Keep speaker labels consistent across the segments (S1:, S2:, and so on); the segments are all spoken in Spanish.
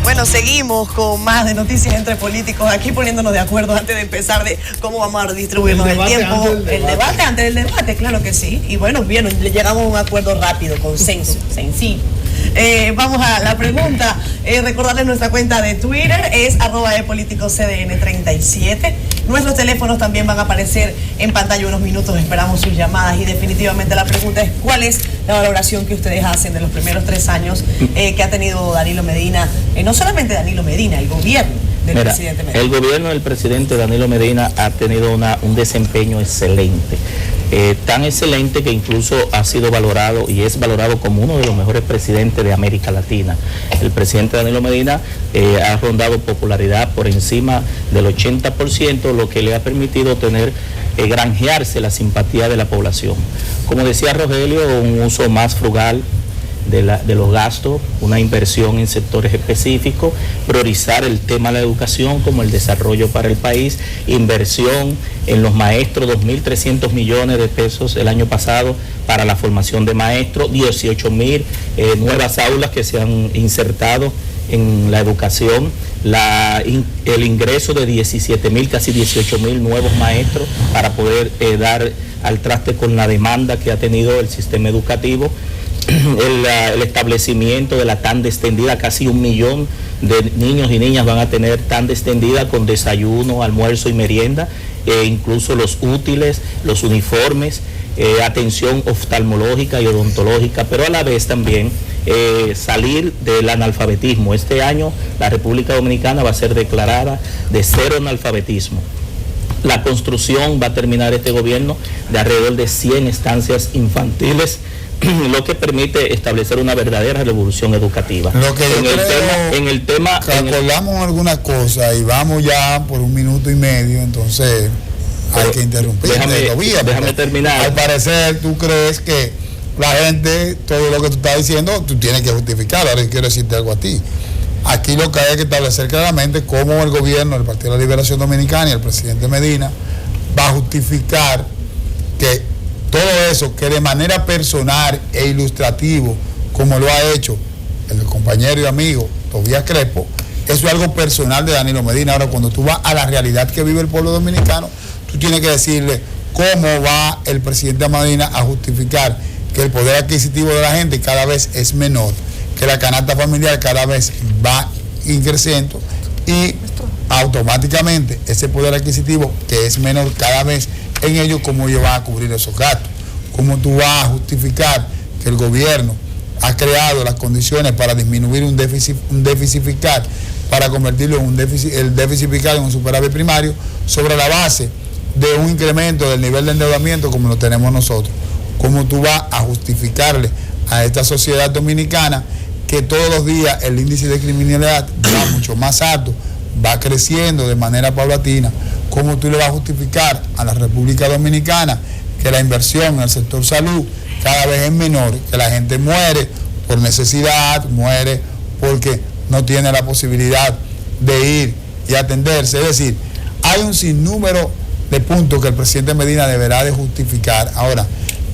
S1: Bueno, seguimos con más de Noticias entre Políticos, aquí poniéndonos de acuerdo antes de empezar de cómo vamos a distribuirnos el tiempo. El debate antes del debate, claro que sí. Y bueno, bien, llegamos a un acuerdo rápido, consenso, sencillo. Vamos a la pregunta. Recordarles nuestra cuenta de Twitter es @epoliticoscdn37. Nuestros teléfonos también van a aparecer en pantalla unos minutos. Esperamos sus llamadas y definitivamente la pregunta es: ¿cuál es la valoración que ustedes hacen de los primeros 3 años que ha tenido Danilo Medina? No solamente Danilo Medina, el gobierno del presidente Medina.
S2: El gobierno del presidente Danilo Medina ha tenido un desempeño excelente. Tan excelente que incluso ha sido valorado y es valorado como uno de los mejores presidentes de América Latina. El presidente Danilo Medina ha rondado popularidad por encima del 80%, lo que le ha permitido granjearse la simpatía de la población. Como decía Rogelio, un uso más frugal de los gastos, una inversión en sectores específicos, priorizar el tema de la educación como el desarrollo para el país, inversión en los maestros, 2.300 millones de pesos el año pasado para la formación de maestros, 18.000 nuevas aulas que se han insertado en la educación, el ingreso de 17.000, casi 18.000 nuevos maestros para poder dar al traste con la demanda que ha tenido el sistema educativo. El establecimiento de la tanda extendida, casi 1 millón de niños y niñas van a tener tanda extendida con desayuno, almuerzo y merienda, incluso los útiles, los uniformes, atención oftalmológica y odontológica, pero a la vez también salir del analfabetismo. Este año la República Dominicana va a ser declarada de cero analfabetismo. La construcción va a terminar este gobierno de alrededor de 100 estancias infantiles, lo que permite establecer una verdadera revolución educativa.
S3: Lo que acordamos algunas cosas y vamos ya por 1 minuto y medio, entonces hay que interrumpir.
S2: Déjame terminar.
S3: Al parecer tú crees que la gente, todo lo que tú estás diciendo, tú tienes que justificarlo. Ahora quiero decirte algo a ti. Aquí lo que hay que establecer claramente cómo el gobierno, el Partido de la Liberación Dominicana y el presidente Medina va a justificar que todo eso que de manera personal e ilustrativo, como lo ha hecho el compañero y amigo Tobías Crespo, eso es algo personal de Danilo Medina. Ahora, cuando tú vas a la realidad que vive el pueblo dominicano, tú tienes que decirle cómo va el presidente Medina a justificar que el poder adquisitivo de la gente cada vez es menor, que la canasta familiar cada vez va increciendo y automáticamente ese poder adquisitivo que es menor cada vez en ellos, cómo ellos van a cubrir esos gastos, cómo tú vas a justificar que el gobierno ha creado las condiciones para disminuir un déficit fiscal, para convertirlo en el déficit fiscal en un superávit primario, sobre la base de un incremento del nivel de endeudamiento como lo tenemos nosotros. Cómo tú vas a justificarle a esta sociedad dominicana que todos los días el índice de criminalidad va mucho más alto, va creciendo de manera paulatina. ¿Cómo tú le vas a justificar a la República Dominicana que la inversión en el sector salud cada vez es menor, que la gente muere por necesidad, muere porque no tiene la posibilidad de ir y atenderse? Es decir, hay un sinnúmero de puntos que el presidente Medina deberá de justificar. Ahora,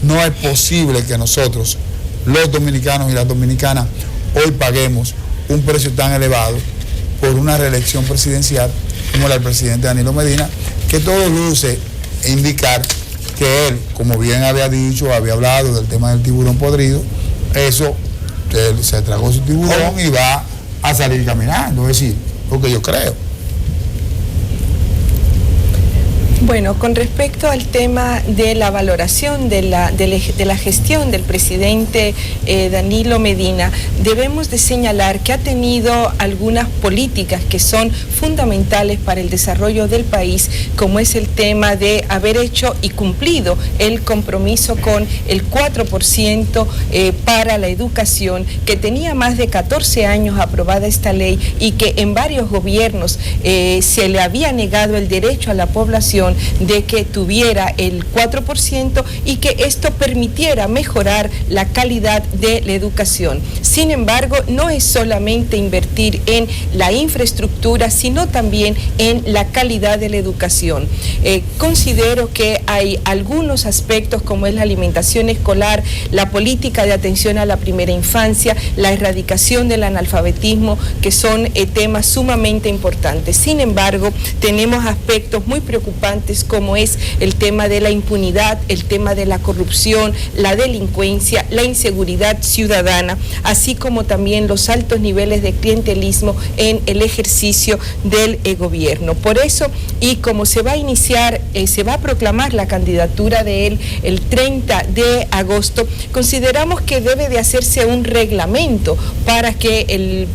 S3: no es posible que nosotros, los dominicanos y las dominicanas, hoy paguemos un precio tan elevado por una reelección presidencial como la del presidente Danilo Medina, que todo luce indicar que él, como bien había dicho, había hablado del tema del tiburón podrido, eso, él se tragó su tiburón y va a salir caminando, es decir, lo que yo creo.
S4: Bueno, con respecto al tema de la valoración de la gestión del presidente Danilo Medina, debemos de señalar que ha tenido algunas políticas que son fundamentales para el desarrollo del país, como es el tema de haber hecho y cumplido el compromiso con el 4% para la educación, que tenía más de 14 años aprobada esta ley y que en varios gobiernos se le había negado el derecho a la población educación de que tuviera el 4% y que esto permitiera mejorar la calidad de la educación. Sin embargo, no es solamente invertir en la infraestructura, sino también en la calidad de la educación. Considero que hay algunos aspectos como es la alimentación escolar, la política de atención a la primera infancia, la erradicación del analfabetismo, que son temas sumamente importantes. Sin embargo, tenemos aspectos muy preocupantes como es el tema de la impunidad, el tema de la corrupción, la delincuencia, la inseguridad ciudadana, así como también los altos niveles de clientelismo en el ejercicio del gobierno. Por eso, y como se va a iniciar, se va a proclamar la candidatura de él el 30 de agosto, consideramos que debe de hacerse un reglamento para que el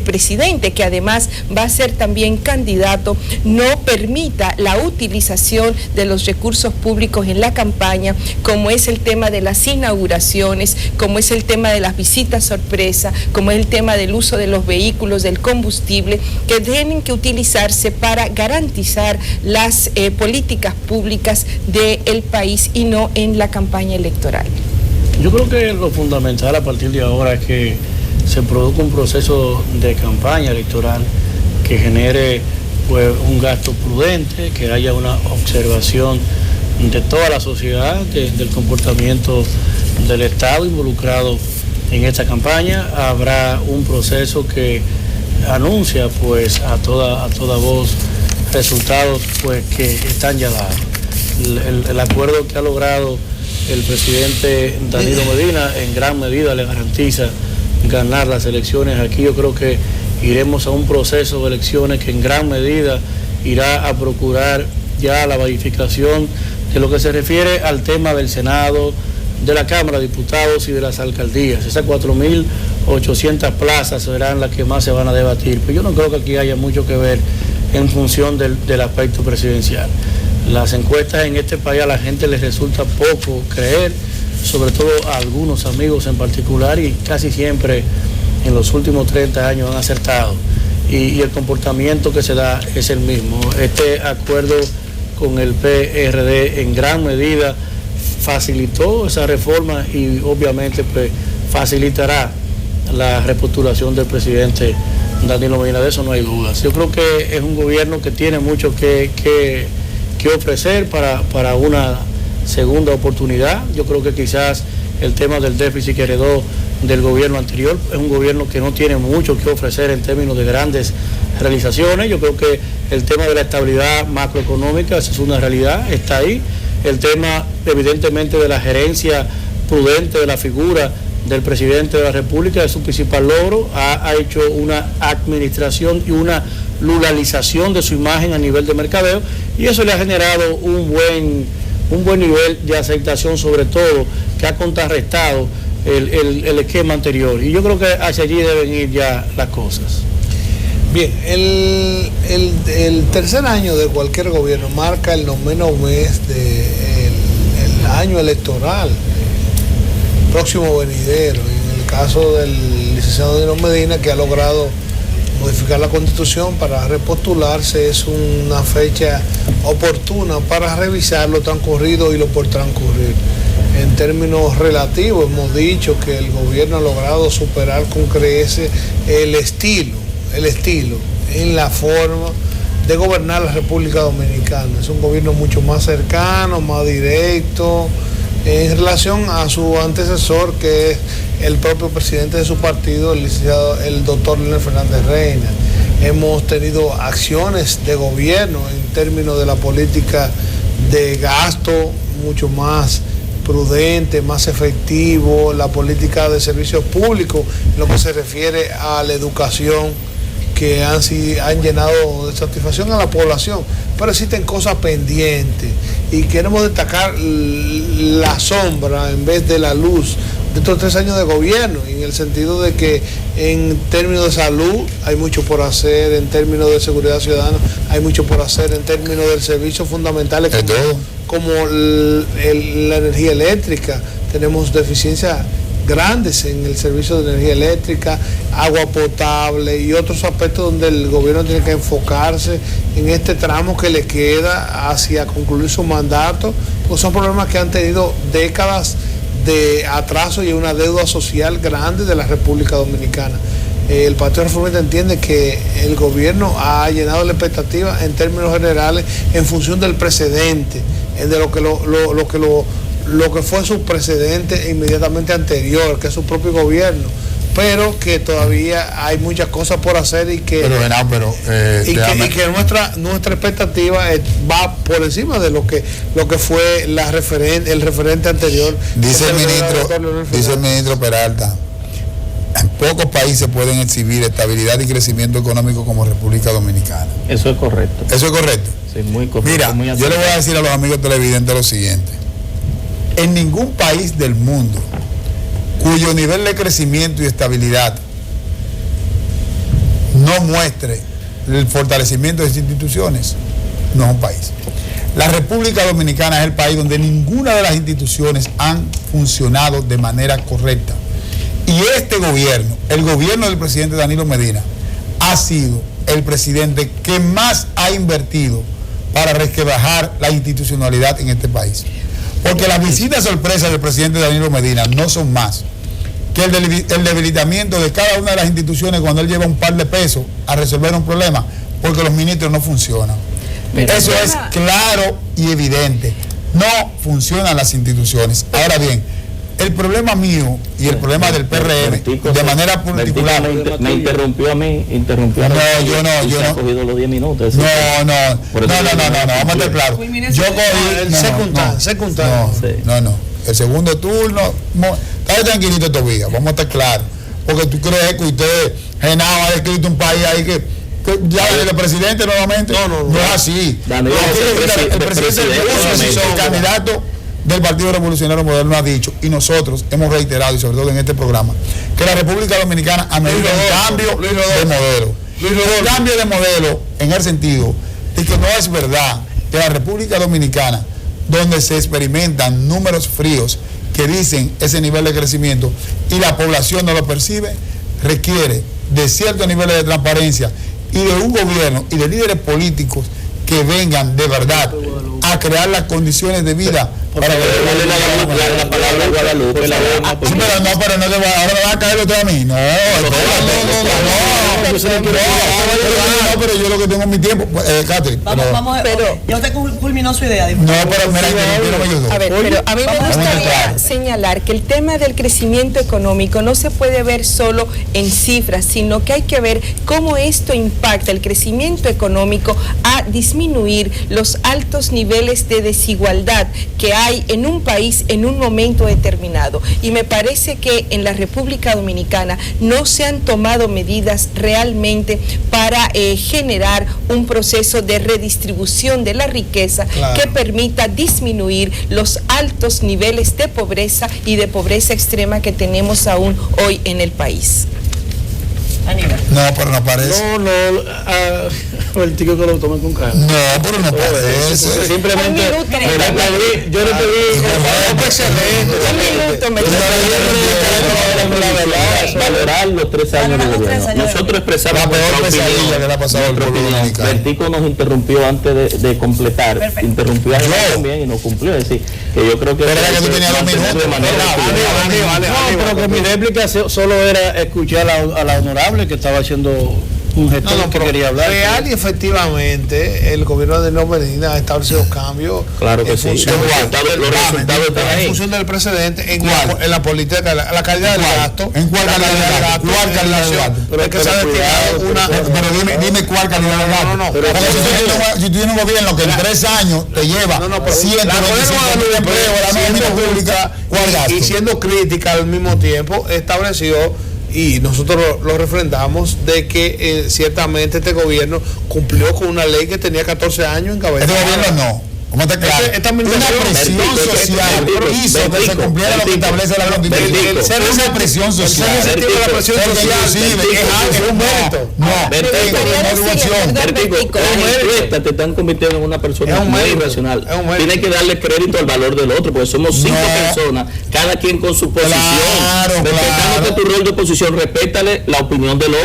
S4: presidente, que además va a ser también candidato, no permita la utilización de los recursos públicos en la campaña, como es el tema de las inauguraciones, como es el tema de las visitas sorpresa, como es el tema del uso de los vehículos, del combustible, que tienen que utilizarse para garantizar las políticas públicas del país y no en la campaña electoral.
S5: Yo creo que lo fundamental a partir de ahora es que se produzca un proceso de campaña electoral que genere pues un gasto prudente, que haya una observación de toda la sociedad del comportamiento del Estado involucrado en esta campaña. Habrá un proceso que anuncia pues a toda voz resultados pues que están ya dados. El acuerdo que ha logrado el presidente Danilo Medina en gran medida le garantiza ganar las elecciones. Aquí yo creo que iremos a un proceso de elecciones que en gran medida irá a procurar ya la verificación de lo que se refiere al tema del Senado, de la Cámara de Diputados y de las alcaldías. Esas 4.800 plazas serán las que más se van a debatir, pero yo no creo que aquí haya mucho que ver en función del aspecto presidencial. Las encuestas en este país a la gente les resulta poco creer, sobre todo a algunos amigos en particular, y casi siempre en los últimos 30 años han acertado. Y el comportamiento que se da es el mismo. Este acuerdo con el PRD en gran medida facilitó esa reforma y obviamente pues facilitará la repostulación del presidente Danilo Medina, de eso no hay dudas. Yo creo que es un gobierno que tiene mucho que ofrecer para una segunda oportunidad. Yo creo que quizás el tema del déficit que heredó del gobierno anterior es un gobierno que no tiene mucho que ofrecer en términos de grandes realizaciones. Yo creo que el tema de la estabilidad macroeconómica, esa es una realidad, está ahí. El tema evidentemente de la gerencia prudente de la figura del presidente de la República es su principal logro. Ha hecho una administración y una pluralización de su imagen a nivel de mercadeo, y eso le ha generado un buen nivel de aceptación, sobre todo que ha contrarrestado el esquema anterior, y yo creo que hacia allí deben ir ya las cosas.
S6: Bien, el tercer año de cualquier gobierno marca el noveno mes del año electoral próximo venidero. En el caso del licenciado Danilo Medina, que ha logrado modificar la Constitución para repostularse, es una fecha oportuna para revisar lo transcurrido y lo por transcurrir. En términos relativos, hemos dicho que el gobierno ha logrado superar con creces el estilo en la forma de gobernar la República Dominicana. Es un gobierno mucho más cercano, más directo, en relación a su antecesor, que es el propio presidente de su partido, el doctor Leonel Fernández Reina. Hemos tenido acciones de gobierno en términos de la política de gasto mucho más prudente, más efectivo, la política de servicios públicos, en lo que se refiere a la educación, que han llenado de satisfacción a la población, pero existen cosas pendientes y queremos destacar la sombra en vez de la luz de estos 3 años de gobierno, en el sentido de que en términos de salud hay mucho por hacer, en términos de seguridad ciudadana hay mucho por hacer, en términos de servicios fundamentales como la energía eléctrica. Tenemos deficiencia grandes en el servicio de energía eléctrica, agua potable y otros aspectos donde el gobierno tiene que enfocarse en este tramo que le queda hacia concluir su mandato, pues son problemas que han tenido décadas de atraso y una deuda social grande de la República Dominicana. El Partido Reformista entiende que el gobierno ha llenado la expectativa en términos generales en función del precedente, de lo que fue su precedente inmediatamente anterior, que es su propio gobierno, pero que todavía hay muchas cosas por hacer y que nuestra expectativa va por encima de lo que fue el referente anterior.
S3: Dice el ministro Peralta, en pocos países pueden exhibir estabilidad y crecimiento económico como República Dominicana.
S2: Eso es correcto.
S3: ¿Eso es correcto?
S2: Sí, muy correcto.
S3: Mira, yo le voy a decir a los amigos televidentes lo siguiente. En ningún país del mundo cuyo nivel de crecimiento y estabilidad no muestre el fortalecimiento de sus instituciones, no es un país. La República Dominicana es el país donde ninguna de las instituciones han funcionado de manera correcta. Y este gobierno, el gobierno del presidente Danilo Medina, ha sido el presidente que más ha invertido para resquebrajar la institucionalidad en este país. Porque las visitas sorpresas del presidente Danilo Medina no son más que el debilitamiento de cada una de las instituciones cuando él lleva un par de pesos a resolver un problema, porque los ministros no funcionan. Eso es claro y evidente. No funcionan las instituciones. Ahora bien, el problema mío y el problema del PRM, de manera particular.
S2: Me interrumpió a mí,
S3: No, yo no.
S2: Ha cogido los 10 minutos.
S3: No, vamos a estar claros. Yo cogí. Secundario. No. El segundo turno. Está tranquilito todavía, vamos a estar claros. Porque tú crees que usted, Genao, ha escrito un país ahí que ya el presidente nuevamente. No es así. El presidente el candidato del Partido Revolucionario Moderno ha dicho, y nosotros hemos reiterado, y sobre todo en este programa, que la República Dominicana amerita un cambio de modelo. Un cambio de modelo en el sentido de que no es verdad que la República Dominicana, donde se experimentan números fríos que dicen ese nivel de crecimiento y la población no lo percibe, requiere de ciertos niveles de transparencia y de un gobierno y de líderes políticos que vengan de verdad a crear las condiciones de vida para que
S2: la palabra Guadalupe.
S3: Pero no ahora me va a caer otra a mí. Pero yo lo que tengo en mi tiempo, Catherine.
S1: Vamos, ya usted culminó su idea.
S3: No, pero mira,
S4: a ver, pero a mí me gustaría señalar que el tema del crecimiento económico no se puede ver solo en cifras, sino que hay que ver cómo esto impacta el crecimiento económico a disminuir los altos niveles de desigualdad que hay en un país en un momento determinado. Y me parece que en la República Dominicana no se han tomado medidas realmente para generar un proceso de redistribución de la riqueza que permita disminuir los altos niveles de pobreza y de pobreza extrema que tenemos aún hoy en el país.
S1: Aníbal.
S3: No, pero no parece.
S5: El tico que lo tomen con calma.
S3: No, pero no parece.
S5: Simplemente yo le pedí
S2: valorar los 3 años de gobierno. Nosotros expresamos nuestra opinión. Vertico nos interrumpió antes de completar.
S1: Perfecto.
S2: Interrumpió a él también y no cumplió. Es decir, que yo creo que
S3: pero era que tú tenías 2 minutos.
S5: No, pero que mi réplica solo era escuchar a la honorable que estaba haciendo un gestor que quería hablar.
S6: Real y efectivamente el gobierno de Danilo Medina ha establecido cambios.
S2: Claro que sí.
S6: En función del precedente en la política, la calidad del gasto.
S3: ¿En cuál calidad del gasto? ¿Cuál calidad del gasto?
S6: Pero es que se ha destinado una.
S3: Pero dime cuál calidad del gasto.
S6: No.
S3: Porque si tú tienes un gobierno que en 3 años te lleva 125.000 empleos a la nómina pública, ¿cuál gasto?
S6: Y siendo crítica al mismo tiempo, estableció, y nosotros lo refrendamos, de que ciertamente este gobierno cumplió con una ley que tenía 14 años en cabeza.
S3: Este gobierno no. ¿Cómo está claro? Una presión social hizo que se cumpliera lo que establece la Constitución. Una presión social.
S6: La presión social es un mérito.
S3: No,
S2: Vertigo, las encuestas te están convirtiendo en una persona muy irracional. Tienes que darle crédito al valor del otro, porque somos 5 personas, cada quien con su posición. Respetándote tu rol de oposición, respétale la opinión del otro.